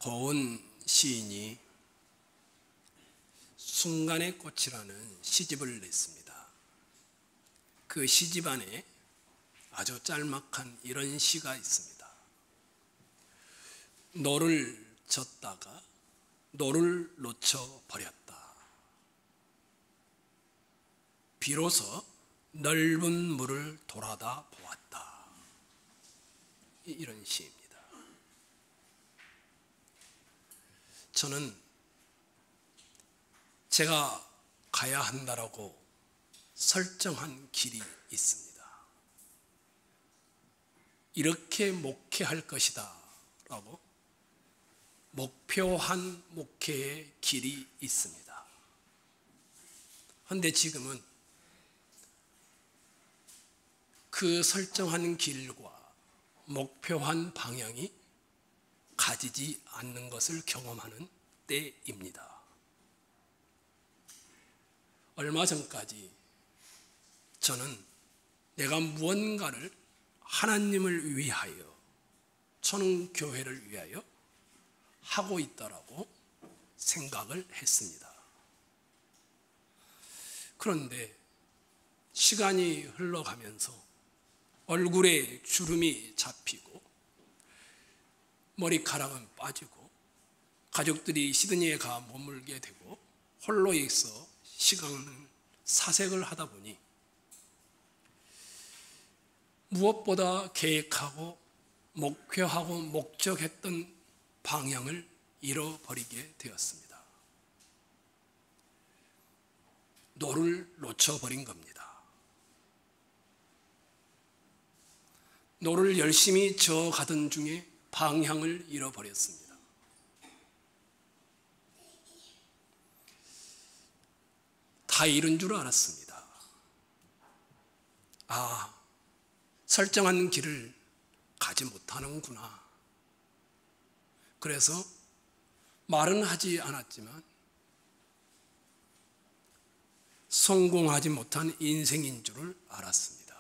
고은 시인이 순간의 꽃이라는 시집을 냈습니다. 그 시집 안에 아주 짤막한 이런 시가 있습니다. 노를 젓다가 노를 놓쳐버렸다. 비로소 넓은 물을 돌아다 보았다. 이런 시입니다. 저는 제가 가야 한다라고 설정한 길이 있습니다. 이렇게 목회할 것이다 라고 목표한 목회의 길이 있습니다. 그런데 지금은 그 설정한 길과 목표한 방향이 가지지 않는 것을 경험하는 때입니다. 얼마 전까지 저는 내가 무언가를 하나님을 위하여, 천흥교회를 위하여 하고 있다라고 생각을 했습니다. 그런데 시간이 흘러가면서 얼굴에 주름이 잡히고 머리카락은 빠지고 가족들이 시드니에 가 머물게 되고 홀로 있어 시간은 사색을 하다 보니 무엇보다 계획하고 목표하고 목적했던 방향을 잃어버리게 되었습니다. 노를 놓쳐버린 겁니다. 노를 열심히 저어가던 중에 방향을 잃어버렸습니다. 다 잃은 줄 알았습니다. 설정한 길을 가지 못하는구나. 그래서 말은 하지 않았지만 성공하지 못한 인생인 줄을 알았습니다.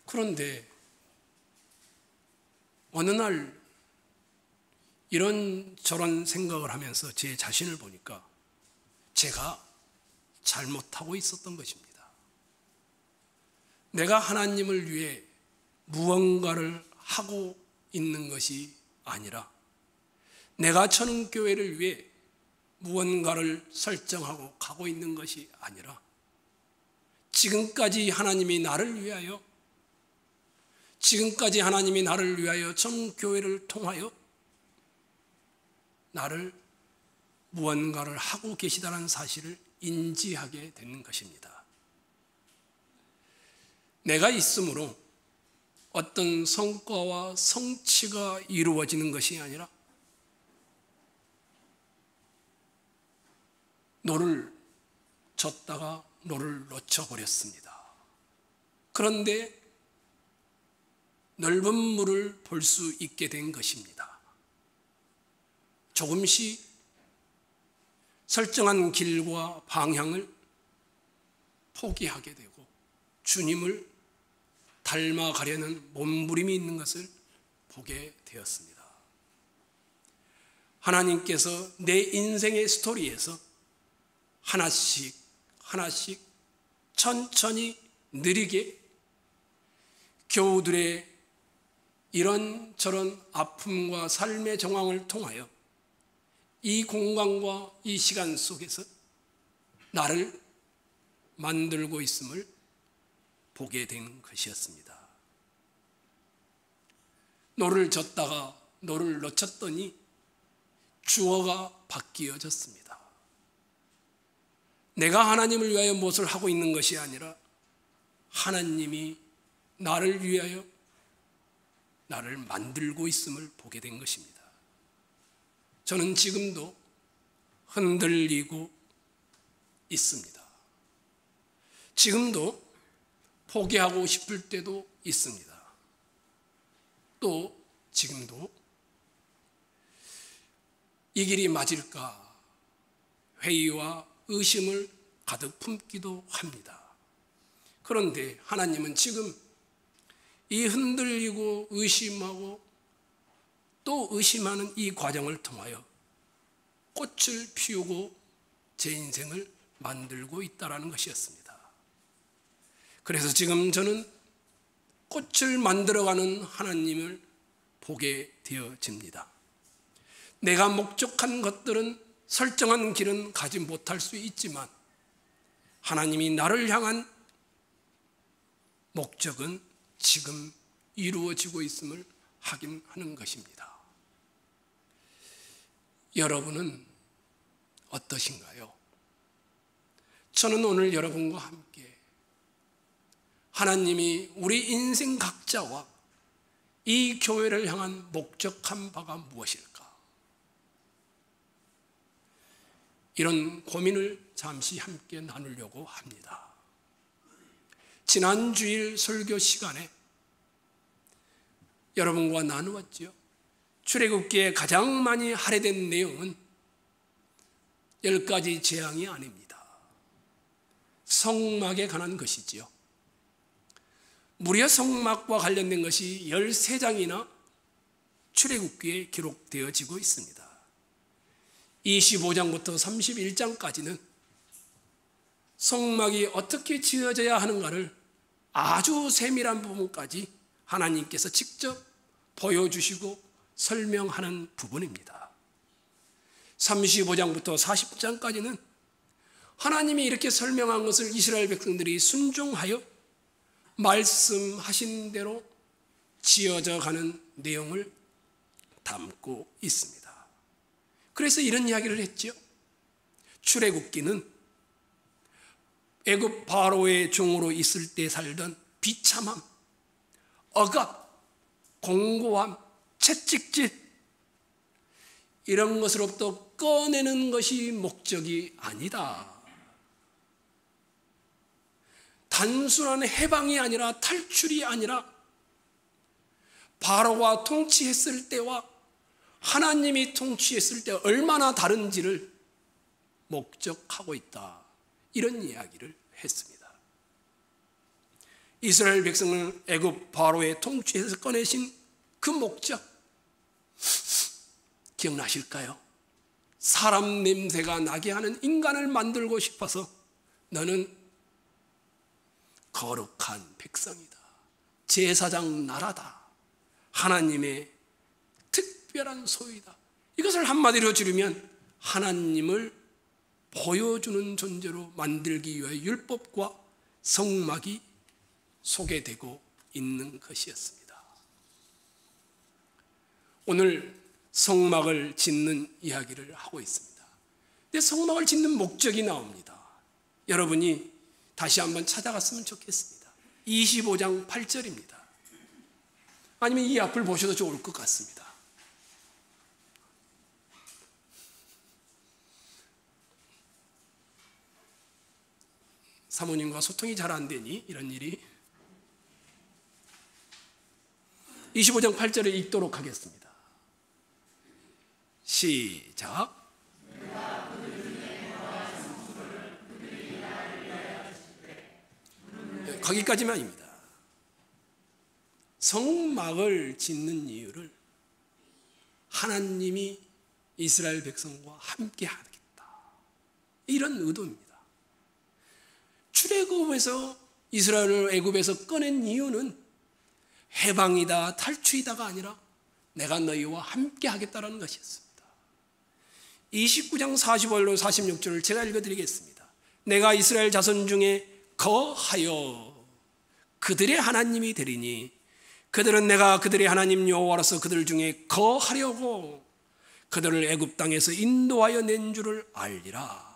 그런데 어느 날 이런저런 생각을 하면서 제 자신을 보니까 제가 잘못하고 있었던 것입니다. 내가 하나님을 위해 무언가를 하고 있는 것이 아니라 내가 천흥교회를 위해 무언가를 설정하고 가고 있는 것이 아니라 지금까지 하나님이 나를 위하여 천흥교회를 통하여 나를 무언가를 하고 계시다는 사실을 인지하게 되는 것입니다. 내가 있으므로 어떤 성과와 성취가 이루어지는 것이 아니라 노를 젓다가 노를 놓쳐버렸습니다. 그런데 넓은 물을 볼 수 있게 된 것입니다. 조금씩 설정한 길과 방향을 포기하게 되고 주님을 닮아가려는 몸부림이 있는 것을 보게 되었습니다. 하나님께서 내 인생의 스토리에서 하나씩 천천히 느리게 교우들의 이런저런 아픔과 삶의 정황을 통하여 이 공간과 이 시간 속에서 나를 만들고 있음을 보게 된 것이었습니다. 노를 젓다가 노를 놓쳤더니 주어가 바뀌어졌습니다. 내가 하나님을 위하여 무엇을 하고 있는 것이 아니라 하나님이 나를 위하여 나를 만들고 있음을 보게 된 것입니다. 저는 지금도 흔들리고 있습니다. 지금도 포기하고 싶을 때도 있습니다. 또 지금도 이 길이 맞을까 회의와 의심을 가득 품기도 합니다. 그런데 하나님은 지금 이 흔들리고 의심하고 또 의심하는 이 과정을 통하여 꽃을 피우고 제 인생을 만들고 있다는 것이었습니다. 그래서 지금 저는 꽃을 만들어가는 하나님을 보게 되어집니다. 내가 목적한 것들은 설정한 길은 가지 못할 수 있지만 하나님이 나를 향한 목적은 지금 이루어지고 있음을 확인하는 것입니다. 여러분은 어떠신가요? 저는 오늘 여러분과 함께 하나님이 우리 인생 각자와 이 교회를 향한 목적한 바가 무엇일까? 이런 고민을 잠시 함께 나누려고 합니다. 지난 주일 설교 시간에 여러분과 나누었지요. 출애굽기에 가장 많이 할애된 내용은 10가지 재앙이 아닙니다. 성막에 관한 것이지요. 무려 성막과 관련된 것이 13장이나 출애굽기에 기록되어지고 있습니다. 25장부터 31장까지는 성막이 어떻게 지어져야 하는가를 아주 세밀한 부분까지 하나님께서 직접 보여주시고 설명하는 부분입니다. 35장부터 40장까지는 하나님이 이렇게 설명한 것을 이스라엘 백성들이 순종하여 말씀하신 대로 지어져 가는 내용을 담고 있습니다. 그래서 이런 이야기를 했죠. 출애굽기는 애굽 바로의 종으로 있을 때 살던 비참함, 억압, 공고함, 채찍질 이런 것으로부터 꺼내는 것이 목적이 아니다. 단순한 해방이 아니라 탈출이 아니라 바로가 통치했을 때와 하나님이 통치했을 때 얼마나 다른지를 목적하고 있다. 이런 이야기를 했습니다. 이스라엘 백성을 애굽 바로의 통치에서 꺼내신 그 목적 기억나실까요? 사람 냄새가 나게 하는 인간을 만들고 싶어서 너는 거룩한 백성이다. 제사장 나라다. 하나님의 특별한 소유다. 이것을 한마디로 줄이면 하나님을 보여주는 존재로 만들기 위해 율법과 성막이 소개되고 있는 것이었습니다. 오늘 성막을 짓는 이야기를 하고 있습니다. 근데 성막을 짓는 목적이 나옵니다. 여러분이 다시 한번 찾아갔으면 좋겠습니다. 25장 8절입니다. 아니면 이 앞을 보셔도 좋을 것 같습니다. 사모님과 소통이 잘 안 되니 이런 일이. 25장 8절을 읽도록 하겠습니다. 시작. 거기까지만입니다. 성막을 짓는 이유를 하나님이 이스라엘 백성과 함께 하겠다. 이런 의도입니다. 출애굽에서 이스라엘을 애굽에서 꺼낸 이유는 해방이다, 탈출이다가 아니라 내가 너희와 함께 하겠다라는 것이었습니다. 29장 45절로 46절을 제가 읽어드리겠습니다. 내가 이스라엘 자손 중에 거하여 그들의 하나님이 되리니 그들은 내가 그들의 하나님 여호와로서 그들 중에 거하려고 그들을 애굽 땅에서 인도하여 낸 줄을 알리라.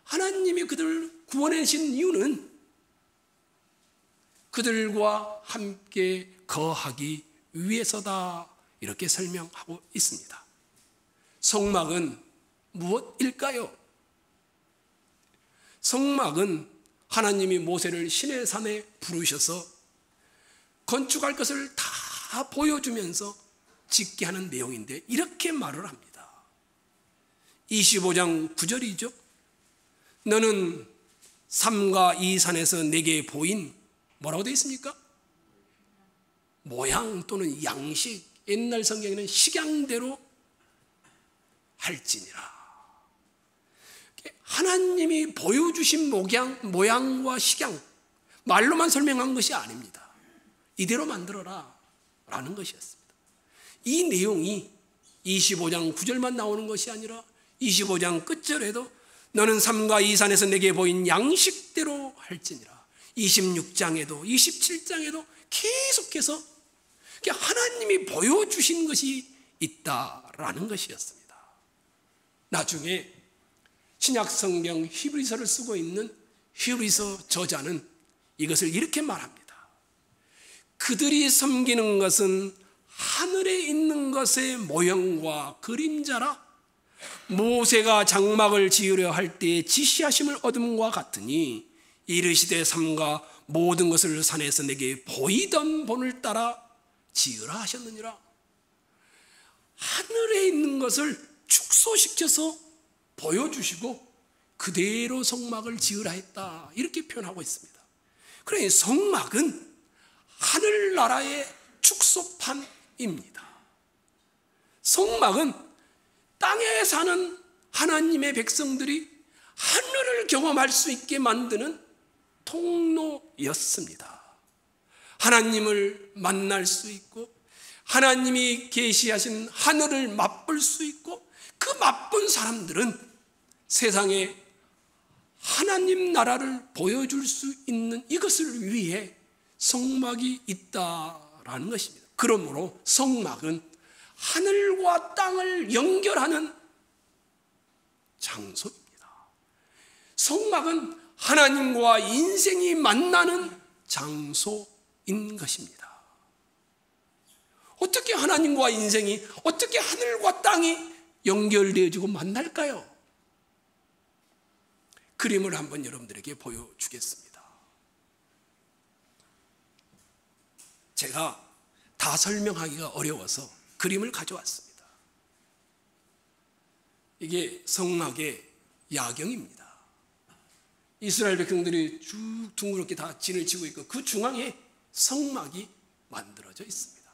하나님이 그들을 구원해신 이유는 그들과 함께 거하기 위해서다. 이렇게 설명하고 있습니다. 성막은 무엇일까요? 성막은 하나님이 모세를 시내 산에 부르셔서 건축할 것을 다 보여주면서 짓게 하는 내용인데 이렇게 말을 합니다. 25장 9절이죠. 너는 삼가 이 산에서 내게 보인 뭐라고 되어 있습니까? 모양 또는 양식 옛날 성경에는 식양대로 할지니라. 하나님이 보여주신 모양과 식양, 말로만 설명한 것이 아닙니다. 이대로 만들어라 라는 것이었습니다. 이 내용이 25장 9절만 나오는 것이 아니라 25장 끝절에도 너는 삼가 이 산에서 내게 보인 양식대로 할지니라. 26장에도 27장에도 계속해서 하나님이 보여주신 것이 있다라는 것이었습니다. 나중에 신약 성경 히브리서를 쓰고 있는 히브리서 저자는 이것을 이렇게 말합니다. 그들이 섬기는 것은 하늘에 있는 것의 모형과 그림자라 모세가 장막을 지으려 할 때에 지시하심을 얻음과 같으니 이르시되 삼가 모든 것을 산에서 내게 보이던 본을 따라 지으라 하셨느니라. 하늘에 있는 것을 축소시켜서 보여주시고 그대로 성막을 지으라 했다, 이렇게 표현하고 있습니다. 그러니 성막은 하늘나라의 축소판입니다. 성막은 땅에 사는 하나님의 백성들이 하늘을 경험할 수 있게 만드는 통로였습니다. 하나님을 만날 수 있고 하나님이 계시하신 하늘을 맛볼 수 있고 그 맛본 사람들은 세상에 하나님 나라를 보여줄 수 있는 이것을 위해 성막이 있다라는 것입니다. 그러므로 성막은 하늘과 땅을 연결하는 장소입니다. 성막은 하나님과 인생이 만나는 장소인 것입니다. 어떻게 하나님과 인생이, 어떻게 하늘과 땅이 연결되어지고 만날까요? 그림을 한번 여러분들에게 보여주겠습니다. 제가 다 설명하기가 어려워서 그림을 가져왔습니다. 이게 성막의 야경입니다. 이스라엘 백성들이 쭉 둥그렇게 다 진을 치고 있고 그 중앙에 성막이 만들어져 있습니다.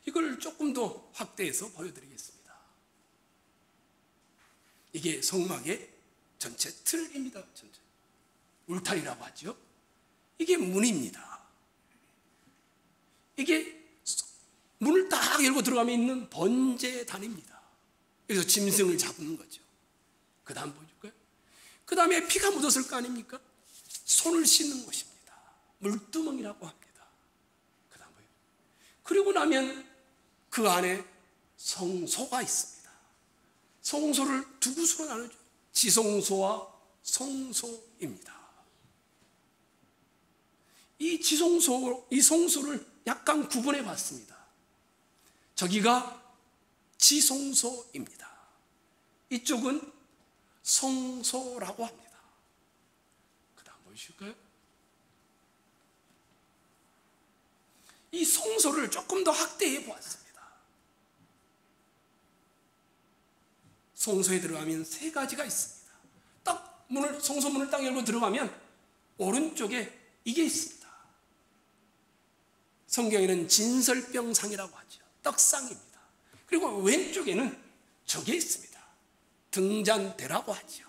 이걸 조금 더 확대해서 보여드리겠습니다. 이게 성막의 전체 틀입니다. 전체 울타리라고 하죠. 이게 문입니다. 이게 문을 딱 열고 들어가면 있는 번제단입니다. 그래서 짐승을 잡는 거죠. 그 다음 보여줄까요? 그 다음에 피가 묻었을 거 아닙니까? 손을 씻는 곳입니다. 물두멍이라고 합니다. 그 다음 보여요. 그리고 나면 그 안에 성소가 있습니다. 성소를 두 구수로 나누죠. 지성소와 성소입니다. 이 성소를 약간 구분해 봤습니다. 저기가 지성소입니다. 이쪽은 성소라고 합니다. 그 다음 보여주실까요? 이 성소를 조금 더 확대해 보았습니다. 성소에 들어가면 세 가지가 있습니다. 딱 성소문을 딱 열고 들어가면 오른쪽에 이게 있습니다. 성경에는 진설병상이라고 하죠. 떡상입니다. 그리고 왼쪽에는 저게 있습니다. 등잔대라고 하죠.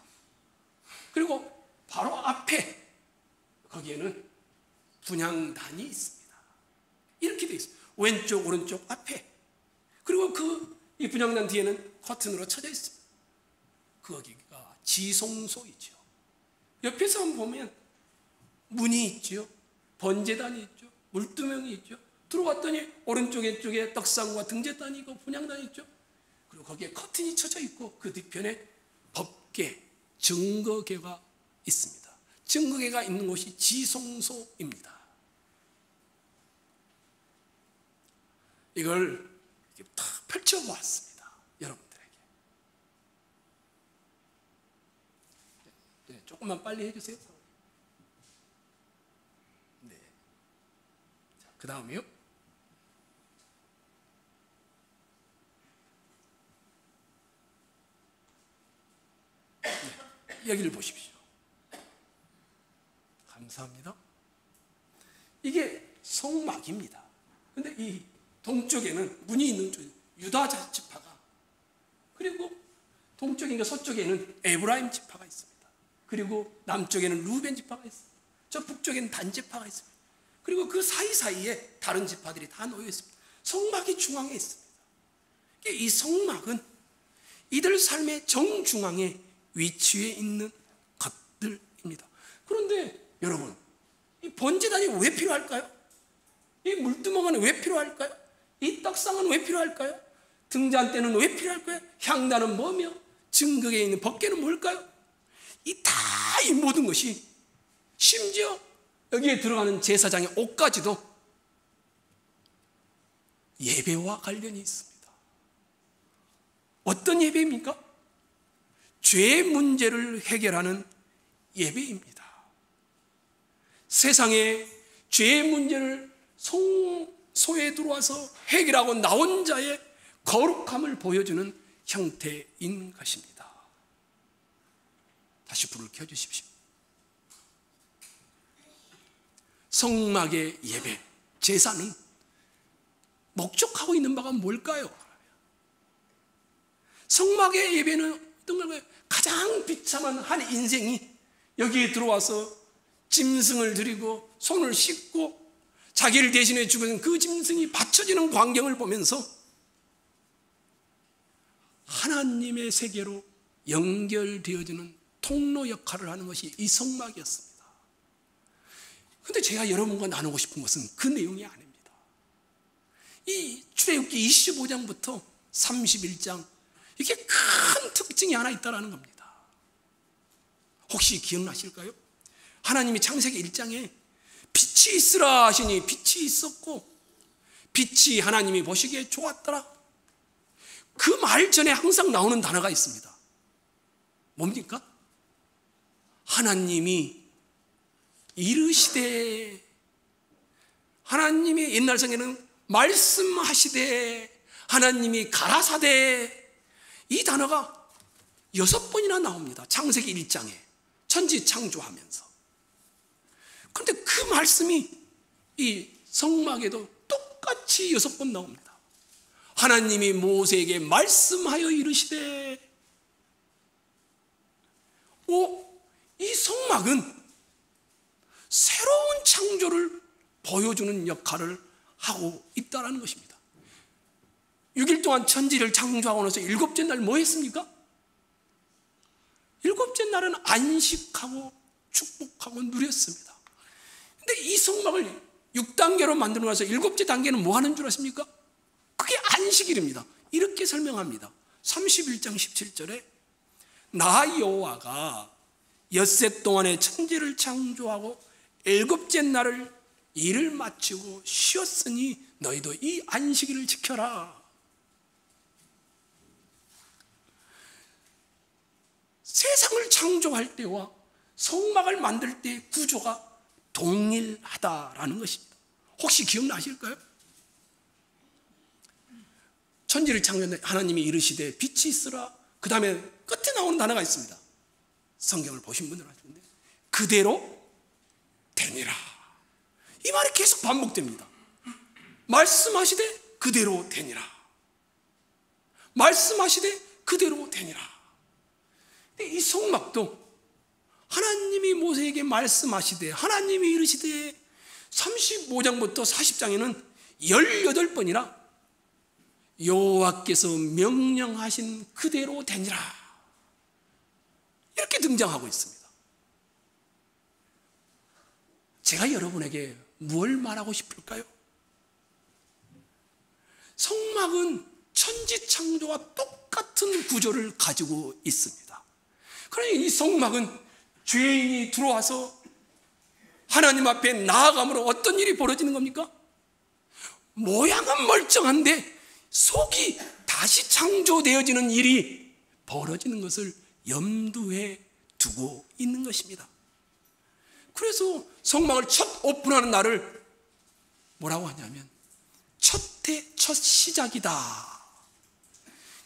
그리고 바로 앞에 거기에는 분향단이 있습니다. 이렇게 되어 있습니다. 왼쪽 오른쪽 앞에. 그리고 이 분향단 뒤에는 커튼으로 쳐져 있습니다. 거기가 지성소이죠. 옆에서 한번 보면 문이 있죠. 번제단이 있죠. 물두멍이 있죠. 들어갔더니 오른쪽 왼쪽에 떡상과 등제단이 있고 분향단이 있죠. 그리고 거기에 커튼이 쳐져 있고 그 뒤편에 법궤, 증거궤가 있습니다. 증거궤가 있는 곳이 지성소입니다. 이걸 이렇게 탁 펼쳐보았습니다. 여러분들에게. 네, 조금만 빨리 해주세요. 네. 자, 그 다음이요. 네, 여기를 보십시오. 감사합니다. 이게 성막입니다. 근데 이 동쪽에는 문이 있는 쪽 유다 지파가, 그리고 동쪽인가 서쪽에는 에브라임 지파가 있습니다. 그리고 남쪽에는 루벤 지파가 있습니다. 저 북쪽에는 단 지파가 있습니다. 그리고 그 사이사이에 다른 지파들이 다 놓여 있습니다. 성막이 중앙에 있습니다. 이 성막은 이들 삶의 정중앙에 위치해 있는 것들입니다. 그런데 여러분, 이 번제단이 왜 필요할까요? 이 물두멍은 왜 필요할까요? 이 떡상은 왜 필요할까요? 등잔대는 왜 필요할까요? 향단은 뭐며 증거에 있는 법궤는 뭘까요? 이 모든 것이, 심지어 여기에 들어가는 제사장의 옷까지도 예배와 관련이 있습니다. 어떤 예배입니까? 죄 문제를 해결하는 예배입니다. 세상에 죄 문제를 소에 들어와서 해결하고 나온 자의 거룩함을 보여주는 형태인 것입니다. 다시 불을 켜주십시오. 성막의 예배, 제사는 목적하고 있는 바가 뭘까요? 성막의 예배는 어떤 걸까요? 가장 비참한 한 인생이 여기에 들어와서 짐승을 드리고 손을 씻고 자기를 대신해 죽은 그 짐승이 바쳐지는 광경을 보면서 하나님의 세계로 연결되어지는 통로 역할을 하는 것이 이 성막이었습니다. 그런데 제가 여러분과 나누고 싶은 것은 그 내용이 아닙니다. 이 출애굽기 25장부터 31장, 이게 큰 특징이 하나 있다는 겁니다. 혹시 기억나실까요? 하나님이 창세기 1장에 빛이 있으라 하시니 빛이 있었고 빛이 하나님이 보시기에 좋았더라. 그 말 전에 항상 나오는 단어가 있습니다. 뭡니까? 하나님이 이르시되, 하나님이 옛날 성에는 말씀하시되, 하나님이 가라사대, 이 단어가 6번이나 나옵니다. 창세기 1장에 천지 창조하면서. 그런데 그 말씀이 이 성막에도 똑같이 6번 나옵니다. 하나님이 모세에게 말씀하여 이르시되, 이 성막은 새로운 창조를 보여주는 역할을 하고 있다는 것입니다. 6일 동안 천지를 창조하고 나서 7째 날 뭐 했습니까? 7째 날은 안식하고 축복하고 누렸습니다. 근데 이 성막을 6단계로 만들어 놔서 7째 단계는 뭐 하는 줄 아십니까? 그게 안식일입니다. 이렇게 설명합니다. 31장 17절에 나 여호와가 엿새 동안에 천지를 창조하고 7째 날을 일을 마치고 쉬었으니 너희도 이 안식일을 지켜라. 세상을 창조할 때와 성막을 만들 때 구조가 동일하다라는 것입니다. 혹시 기억나실까요? 천지를 창조했는데 하나님이 이르시되 빛이 있으라. 그 다음에 끝에 나오는 단어가 있습니다. 성경을 보신 분들은 아시는데 그대로 되니라. 이 말이 계속 반복됩니다. 말씀하시되 그대로 되니라. 말씀하시되 그대로 되니라. 근데 이 성막도 하나님이 모세에게 말씀하시되, 하나님이 이르시되, 35장부터 40장에는 18번이나 여호와께서 명령하신 그대로 되니라, 이렇게 등장하고 있습니다. 제가 여러분에게 뭘 말하고 싶을까요? 성막은 천지창조와 똑같은 구조를 가지고 있습니다. 그러니 이 성막은 죄인이 들어와서 하나님 앞에 나아감으로 어떤 일이 벌어지는 겁니까? 모양은 멀쩡한데 속이 다시 창조되어지는 일이 벌어지는 것을 염두에 두고 있는 것입니다. 그래서 성막을 첫 오픈하는 날을 뭐라고 하냐면 첫 시작이다.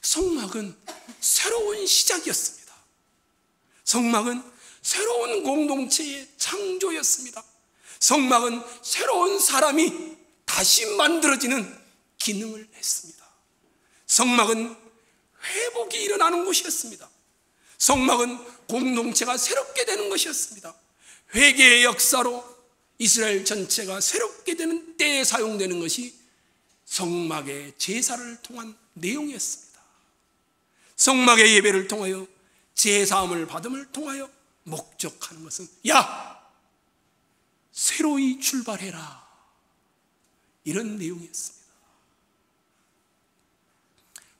성막은 새로운 시작이었습니다. 성막은 새로운 공동체의 창조였습니다. 성막은 새로운 사람이 다시 만들어지는 기능을 했습니다. 성막은 회복이 일어나는 곳이었습니다. 성막은 공동체가 새롭게 되는 것이었습니다. 회개의 역사로 이스라엘 전체가 새롭게 되는 때에 사용되는 것이 성막의 제사를 통한 내용이었습니다. 성막의 예배를 통하여 제사함을 받음을 통하여 목적하는 것은 새로이 출발해라, 이런 내용이었습니다.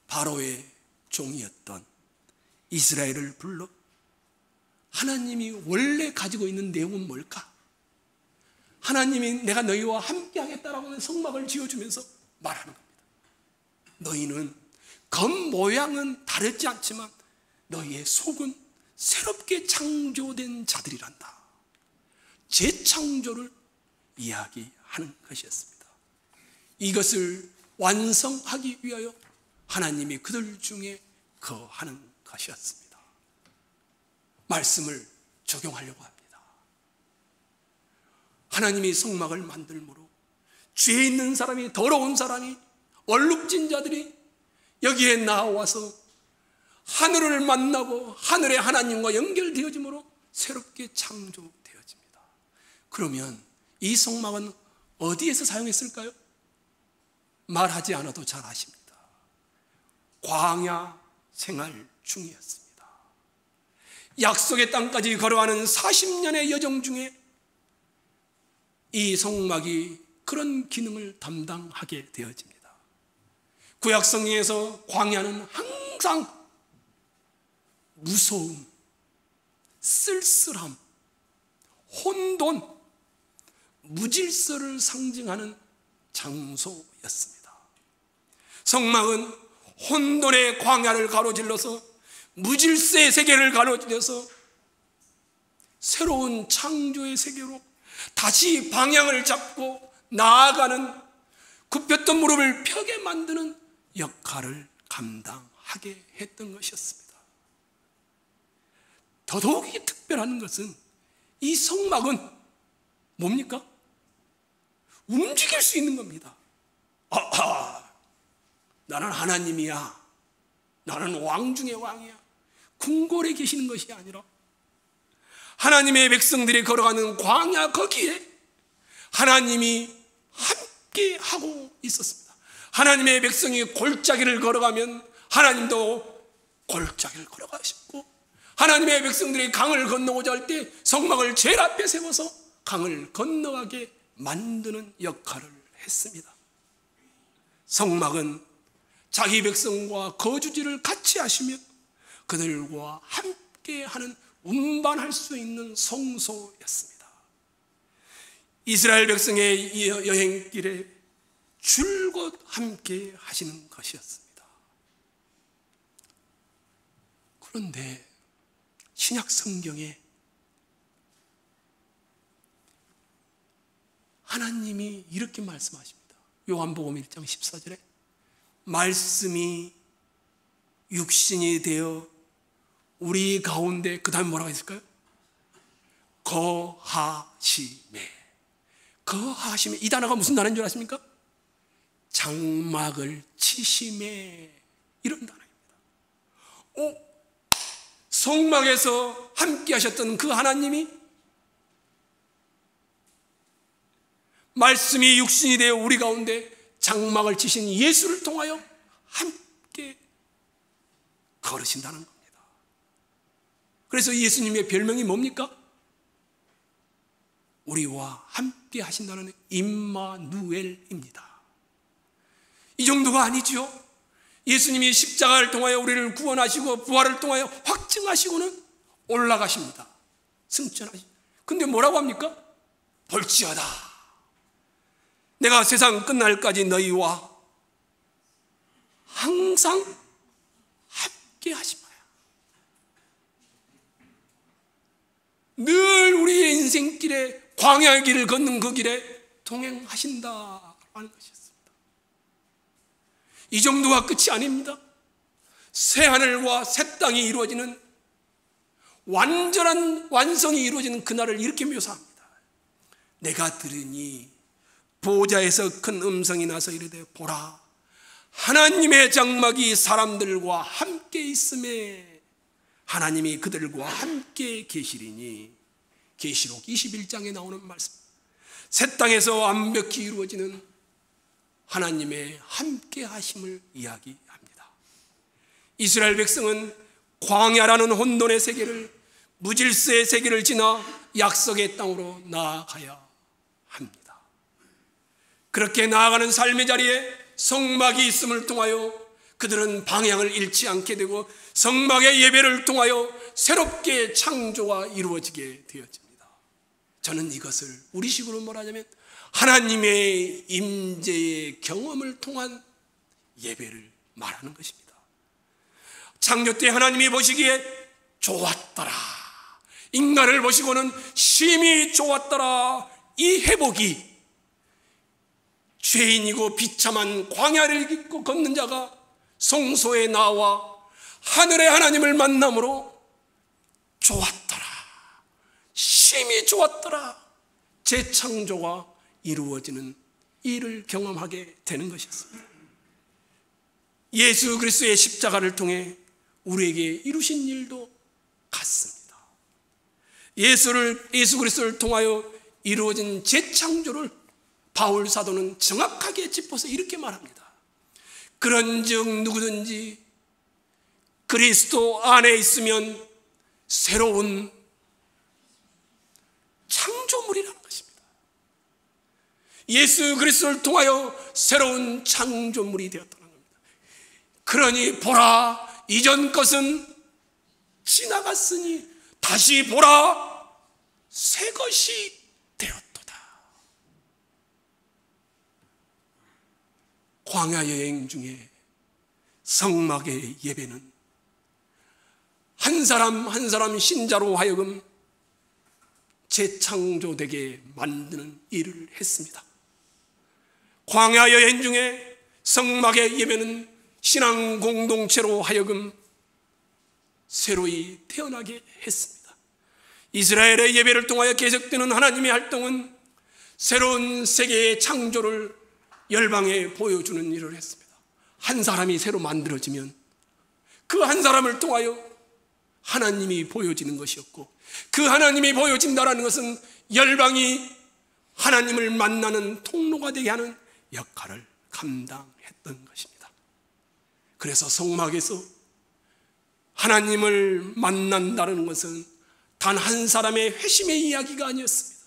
바로의 종이었던 이스라엘을 불러 하나님이 원래 가지고 있는 내용은 뭘까? 하나님이 내가 너희와 함께 하겠다라고 하는 성막을 지어주면서 말하는 겁니다. 너희는 겉모양은 다르지 않지만 너희의 속은 새롭게 창조된 자들이란다. 재창조를 이야기하는 것이었습니다. 이것을 완성하기 위하여 하나님이 그들 중에 거하는 것이었습니다. 말씀을 적용하려고 합니다. 하나님이 성막을 만들므로 죄 있는 사람이, 더러운 사람이, 얼룩진 자들이 여기에 나와서 하늘을 만나고 하늘의 하나님과 연결되어짐으로 새롭게 창조되어집니다. 그러면 이 성막은 어디에서 사용했을까요? 말하지 않아도 잘 아십니다. 광야 생활 중이었습니다. 약속의 땅까지 걸어가는 40년의 여정 중에 이 성막이 그런 기능을 담당하게 되어집니다. 구약 성경에서 광야는 항상 무서움, 쓸쓸함, 혼돈, 무질서를 상징하는 장소였습니다. 성막은 혼돈의 광야를 가로질러서 무질서의 세계를 가로질러서 새로운 창조의 세계로 다시 방향을 잡고 나아가는, 굽혔던 무릎을 펴게 만드는 역할을 감당하게 했던 것이었습니다. 더더욱이 특별한 것은 이 성막은 뭡니까? 움직일 수 있는 겁니다. 나는 하나님이야, 나는 왕 중의 왕이야, 궁궐에 계시는 것이 아니라 하나님의 백성들이 걸어가는 광야 거기에 하나님이 함께 하고 있었습니다. 하나님의 백성이 골짜기를 걸어가면 하나님도 골짜기를 걸어가셨고, 하나님의 백성들이 강을 건너고자 할 때 성막을 제일 앞에 세워서 강을 건너가게 만드는 역할을 했습니다. 성막은 자기 백성과 거주지를 같이 하시며 그들과 함께하는 운반할 수 있는 성소였습니다. 이스라엘 백성의 여행길에 줄곧 함께 하시는 것이었습니다. 그런데 신약 성경에 하나님이 이렇게 말씀하십니다. 요한복음 1장 14절에 말씀이 육신이 되어 우리 가운데, 그 다음에 뭐라고 했을까요? 거하심에. 거하심에, 이 단어가 무슨 단어인 줄 아십니까? 장막을 치심에, 이런 단어입니다. 성막에서 함께 하셨던 그 하나님이 말씀이 육신이 되어 우리 가운데 장막을 치신 예수를 통하여 함께 걸으신다는 겁니다. 그래서 예수님의 별명이 뭡니까? 우리와 함께 하신다는 임마누엘입니다. 이 정도가 아니죠. 예수님이 십자가를 통하여 우리를 구원하시고 부활을 통하여 확증하시고는 올라가십니다. 승천하십니다. 근데 뭐라고 합니까? 볼지어다, 내가 세상 끝날까지 너희와 항상 함께 하시마야. 늘 우리의 인생길에, 광야의 길을 걷는 그 길에 동행하신다라는 것이었습니다. 이 정도가 끝이 아닙니다. 새 하늘과 새 땅이 이루어지는, 완전한 완성이 이루어지는 그날을 이렇게 묘사합니다. 내가 들으니 보좌에서 큰 음성이 나서 이르되 보라, 하나님의 장막이 사람들과 함께 있음에 하나님이 그들과 함께 계시리니, 계시록 21장에 나오는 말씀. 새 땅에서 완벽히 이루어지는 하나님의 함께 하심을 이야기합니다. 이스라엘 백성은 광야라는 혼돈의 세계를, 무질서의 세계를 지나 약속의 땅으로 나아가야 합니다. 그렇게 나아가는 삶의 자리에 성막이 있음을 통하여 그들은 방향을 잃지 않게 되고, 성막의 예배를 통하여 새롭게 창조가 이루어지게 되어집니다. 저는 이것을 우리식으로 말하자면 하나님의 임재의 경험을 통한 예배를 말하는 것입니다. 창조 때 하나님이 보시기에 좋았더라, 인간을 보시고는 심히 좋았더라. 이 회복이 죄인이고 비참한 광야를 딛고 걷는 자가 성소에 나와 하늘의 하나님을 만남으로 좋았더라, 심히 좋았더라, 재창조가 이루어지는 일을 경험하게 되는 것이었습니다. 예수 그리스도의 십자가를 통해 우리에게 이루신 일도 같습니다. 예수 그리스도를 통하여 이루어진 재창조를 바울 사도는 정확하게 짚어서 이렇게 말합니다. 그런즉 누구든지 그리스도 안에 있으면 새로운 창조물이라는 것입니다. 예수 그리스도를 통하여 새로운 창조물이 되었다는 겁니다. 그러니 보라, 이전 것은 지나갔으니 다시 보라, 새 것이 되었도다. 광야 여행 중에 성막의 예배는 한 사람 한 사람 신자로 하여금 재창조되게 만드는 일을 했습니다. 광야 여행 중에 성막의 예배는 신앙 공동체로 하여금 새로이 태어나게 했습니다. 이스라엘의 예배를 통하여 계속되는 하나님의 활동은 새로운 세계의 창조를 열방에 보여주는 일을 했습니다. 한 사람이 새로 만들어지면 그 한 사람을 통하여 하나님이 보여지는 것이었고, 그 하나님이 보여진다는 것은 열방이 하나님을 만나는 통로가 되게 하는 역할을 감당했던 것입니다. 그래서 성막에서 하나님을 만난다는 것은 단 한 사람의 회심의 이야기가 아니었습니다.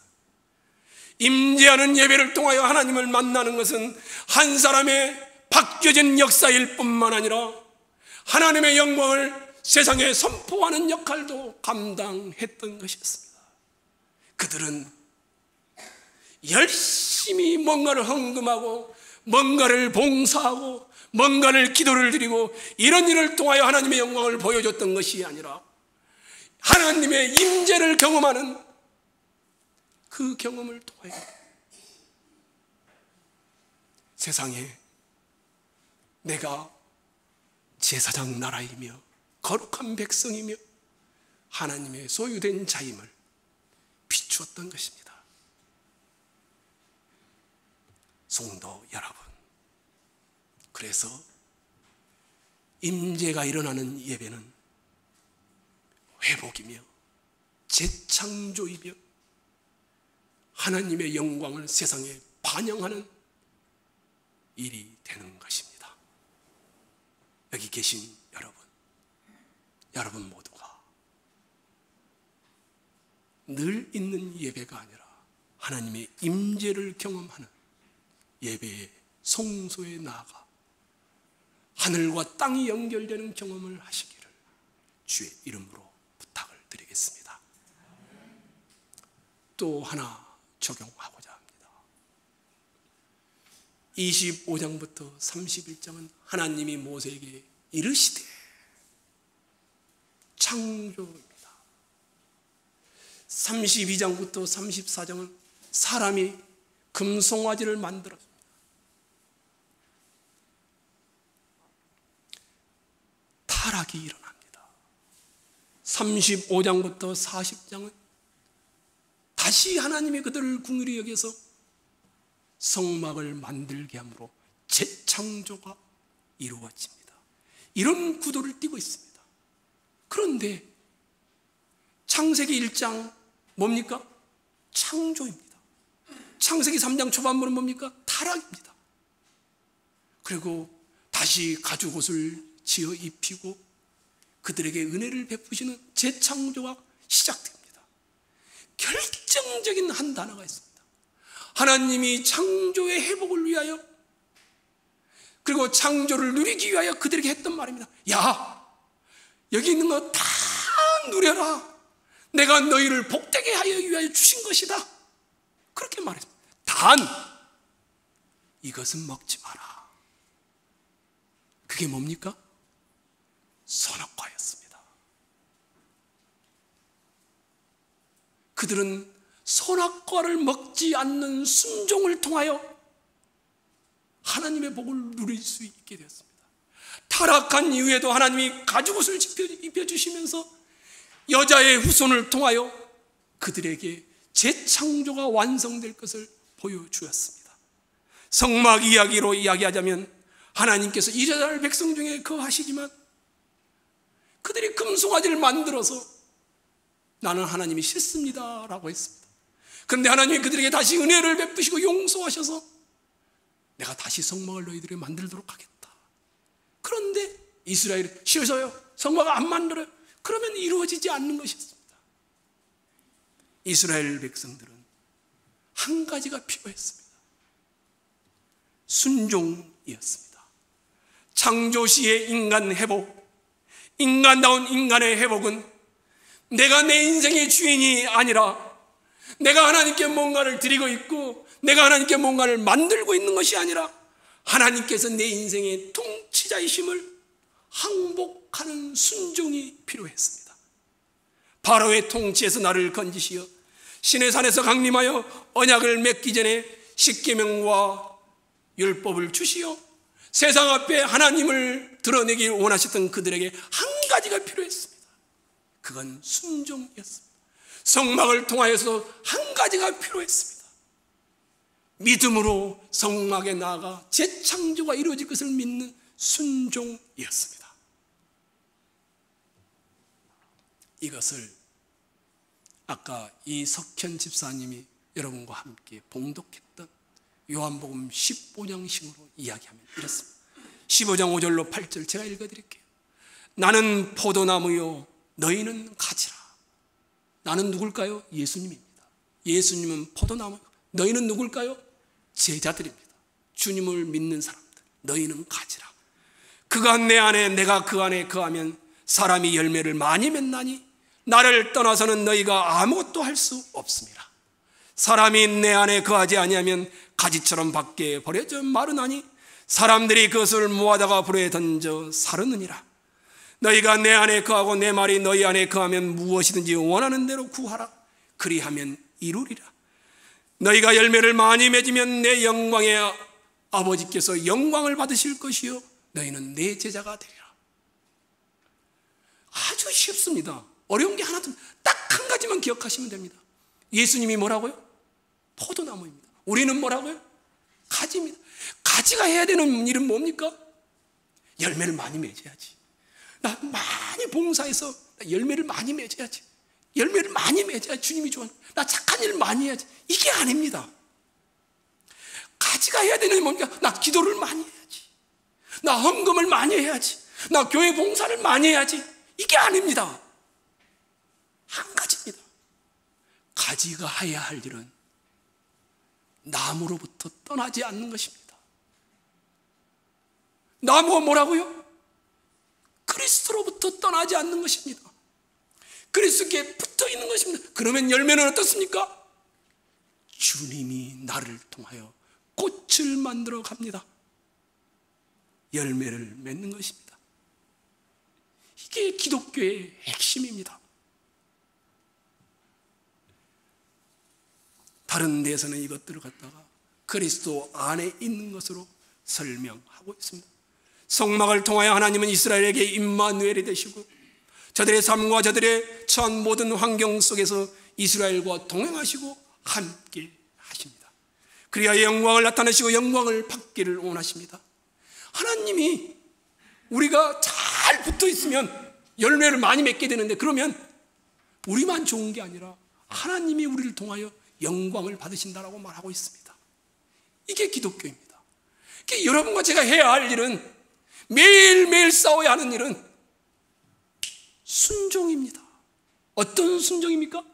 임재하는 예배를 통하여 하나님을 만나는 것은 한 사람의 바뀌어진 역사일 뿐만 아니라 하나님의 영광을 세상에 선포하는 역할도 감당했던 것이었습니다. 그들은 열심히 뭔가를 헌금하고 뭔가를 봉사하고 뭔가를 기도를 드리고 이런 일을 통하여 하나님의 영광을 보여줬던 것이 아니라 하나님의 임재를 경험하는 그 경험을 통하여 세상에 내가 제사장 나라이며 거룩한 백성이며 하나님의 소유된 자임을 비추었던 것입니다. 성도 여러분, 그래서 임재가 일어나는 예배는 회복이며 재창조이며 하나님의 영광을 세상에 반영하는 일이 되는 것입니다. 여기 계신 여러분 모두가 늘 있는 예배가 아니라 하나님의 임재를 경험하는 예배의 성소에 나아가 하늘과 땅이 연결되는 경험을 하시기를 주의 이름으로 부탁을 드리겠습니다. 또 하나 적용하고자 합니다. 25장부터 31장은 하나님이 모세에게 이르시되 창조입니다. 32장부터 34장은 사람이 금송아지를 만들었습니다. 타락이 일어납니다. 35장부터 40장은 다시 하나님이 그들을 긍휼히 여겨서 성막을 만들게 함으로 재창조가 이루어집니다. 이런 구도를 띠고 있습니다. 그런데 창세기 1장 뭡니까? 창조입니다. 창세기 3장 초반부는 뭡니까? 타락입니다. 그리고 다시 가죽옷을 지어 입히고 그들에게 은혜를 베푸시는 재창조가 시작됩니다. 결정적인 한 단어가 있습니다. 하나님이 창조의 회복을 위하여 그리고 창조를 누리기 위하여 그들에게 했던 말입니다. 야, 여기 있는 거 다 누려라. 내가 너희를 복되게 하여 위하여 주신 것이다. 그렇게 말했습니다. 단 이것은 먹지 마라. 그게 뭡니까? 선악과였습니다. 그들은 선악과를 먹지 않는 순종을 통하여 하나님의 복을 누릴 수 있게 되었습니다. 타락한 이후에도 하나님이 가죽옷을 입혀주시면서 여자의 후손을 통하여 그들에게 재창조가 완성될 것을 보여주었습니다. 성막 이야기로 이야기하자면 하나님께서 이스라엘 백성 중에 거하시지만 그들이 금송아지를 만들어서 나는 하나님이 싫습니다 라고 했습니다. 그런데 하나님이 그들에게 다시 은혜를 베푸시고 용서하셔서 내가 다시 성막을 너희들에게 만들도록 하겠다. 그런데 이스라엘이 싫어요. 성막을 안 만들어요. 그러면 이루어지지 않는 것이었습니다. 이스라엘 백성들은 한 가지가 필요했습니다. 순종이었습니다. 창조시의 인간 회복, 인간다운 인간의 회복은 내가 내 인생의 주인이 아니라 내가 하나님께 뭔가를 드리고 있고 내가 하나님께 뭔가를 만들고 있는 것이 아니라 하나님께서 내 인생의 통치자이심을 항복하는 순종이 필요했습니다. 바로의 통치에서 나를 건지시어 시내산에서 강림하여 언약을 맺기 전에 십계명과 율법을 주시어 세상 앞에 하나님을 드러내길 원하셨던 그들에게 한 가지가 필요했습니다. 그건 순종이었습니다. 성막을 통하여서 한 가지가 필요했습니다. 믿음으로 성막에 나아가 재창조가 이루어질 것을 믿는 순종이었습니다. 이것을 아까 이석현 집사님이 여러분과 함께 봉독했던 요한복음 15장식으로 이야기하면 이렇습니다. 15장 5절로 8절 제가 읽어드릴게요. 나는 포도나무요 너희는 가지라. 나는 누굴까요? 예수님입니다. 예수님은 포도나무, 너희는 누굴까요? 제자들입니다. 주님을 믿는 사람들, 너희는 가지라. 그가 내 안에 내가 그 안에 거하면 사람이 열매를 많이 맺나니 나를 떠나서는 너희가 아무것도 할 수 없습니다. 사람이 내 안에 거하지 아니하면 가지처럼 밖에 버려져 마르나니 사람들이 그것을 모아다가 불에 던져 사르느니라. 너희가 내 안에 거하고 내 말이 너희 안에 거하면 무엇이든지 원하는 대로 구하라. 그리하면 이루리라. 너희가 열매를 많이 맺으면 내 영광의 아버지께서 영광을 받으실 것이요 너희는 내 제자가 되리라. 아주 쉽습니다. 어려운 게 하나도 딱 한 가지만 기억하시면 됩니다. 예수님이 뭐라고요? 포도나무입니다. 우리는 뭐라고요? 가지입니다. 가지가 해야 되는 일은 뭡니까? 열매를 많이 맺어야지. 나 많이 봉사해서 열매를 많이 맺어야지. 열매를 많이 맺어야 주님이 좋아하는. 나 착한 일 많이 해야지. 이게 아닙니다. 가지가 해야 되는 게 뭡니까? 나 기도를 많이 해야지. 나 헌금을 많이 해야지. 나 교회 봉사를 많이 해야지. 이게 아닙니다. 한 가지입니다. 가지가 해야 할 일은 나무로부터 떠나지 않는 것입니다. 나무가 뭐라고요? 그리스도로부터 떠나지 않는 것입니다. 그리스도께 붙어 있는 것입니다. 그러면 열매는 어떻습니까? 주님이 나를 통하여 꽃을 만들어 갑니다. 열매를 맺는 것입니다. 이게 기독교의 핵심입니다. 다른 데서는 이것들을 갖다가 그리스도 안에 있는 것으로 설명하고 있습니다. 성막을 통하여 하나님은 이스라엘에게 임마누엘이 되시고 저들의 삶과 저들의 처한 모든 환경 속에서 이스라엘과 동행하시고 함께 하십니다. 그리하여 영광을 나타내시고 영광을 받기를 원하십니다. 하나님이 우리가 잘 붙어 있으면 열매를 많이 맺게 되는데, 그러면 우리만 좋은 게 아니라 하나님이 우리를 통하여 영광을 받으신다라고 말하고 있습니다. 이게 기독교입니다. 여러분과 제가 해야 할 일은, 매일매일 싸워야 하는 일은 순종입니다. 어떤 순종입니까?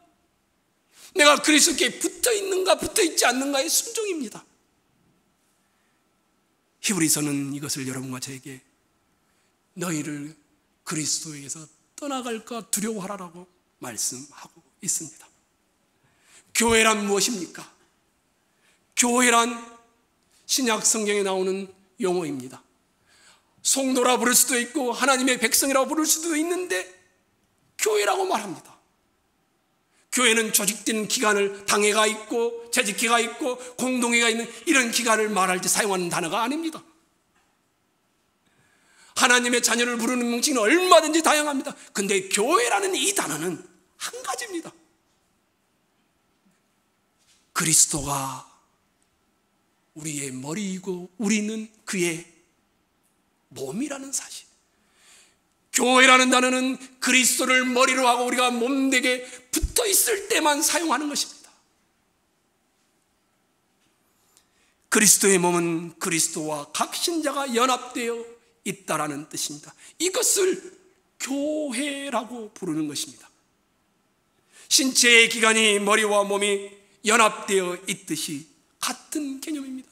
내가 그리스도께 붙어 있는가 붙어 있지 않는가의 순종입니다. 히브리서는 이것을 여러분과 저에게 너희를 그리스도에게서 떠나갈까 두려워하라고 말씀하고 있습니다. 교회란 무엇입니까? 교회란 신약 성경에 나오는 용어입니다. 성도라 부를 수도 있고 하나님의 백성이라고 부를 수도 있는데 교회라고 말합니다. 교회는 조직된 기관을, 당회가 있고 재직회가 있고 공동회가 있는 이런 기관을 말할 때 사용하는 단어가 아닙니다. 하나님의 자녀를 부르는 명칭은 얼마든지 다양합니다. 근데 교회라는 이 단어는 한 가지입니다. 그리스도가 우리의 머리이고 우리는 그의 몸이라는 사실. 교회라는 단어는 그리스도를 머리로 하고 우리가 몸되게 붙어 있을 때만 사용하는 것입니다. 그리스도의 몸은 그리스도와 각 신자가 연합되어 있다라는 뜻입니다. 이것을 교회라고 부르는 것입니다. 신체의 기관이 머리와 몸이 연합되어 있듯이 같은 개념입니다.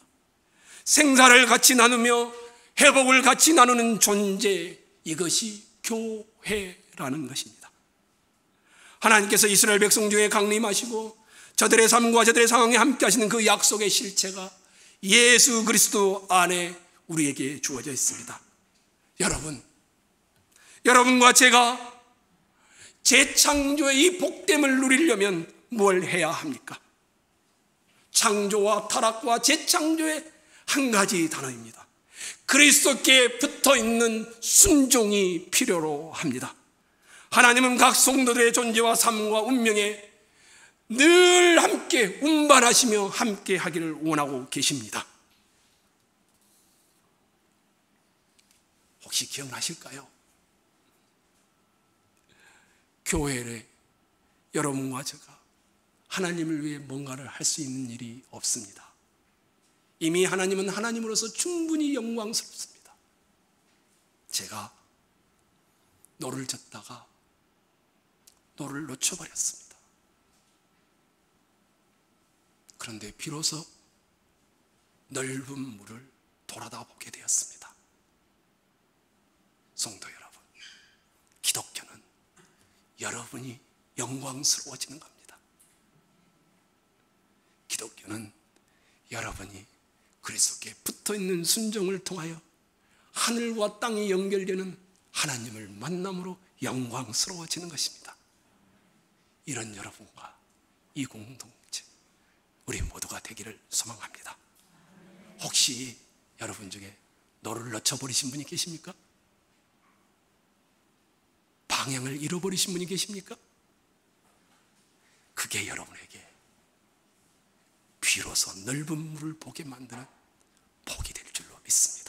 생사를 같이 나누며 회복을 같이 나누는 존재, 이것이 교회라는 것입니다. 하나님께서 이스라엘 백성 중에 강림하시고 저들의 삶과 저들의 상황에 함께 하시는 그 약속의 실체가 예수 그리스도 안에 우리에게 주어져 있습니다. 여러분과 제가 재창조의 이 복됨을 누리려면 뭘 해야 합니까? 창조와 타락과 재창조의 한 가지 단어입니다. 그리스도께 붙어있는 순종이 필요로 합니다. 하나님은 각 성도들의 존재와 삶과 운명에 늘 함께 운반하시며 함께 하기를 원하고 계십니다. 혹시 기억나실까요? 교회에 여러분과 제가 하나님을 위해 뭔가를 할 수 있는 일이 없습니다. 이미 하나님은 하나님으로서 충분히 영광스럽습니다. 제가 노를 젓다가 노를 놓쳐버렸습니다. 그런데 비로소 넓은 물을 돌아다 보게 되었습니다. 성도 여러분, 기독교는 여러분이 영광스러워지는 겁니다. 기독교는 여러분이 그리스도께 붙어있는 순종을 통하여 하늘과 땅이 연결되는 하나님을 만남으로 영광스러워지는 것입니다. 이런 여러분과 이 공동체, 우리 모두가 되기를 소망합니다. 혹시 여러분 중에 노를 놓쳐버리신 분이 계십니까? 방향을 잃어버리신 분이 계십니까? 그게 여러분에게 비로소 넓은 물을 보게 만드는 복이 될 줄로 믿습니다.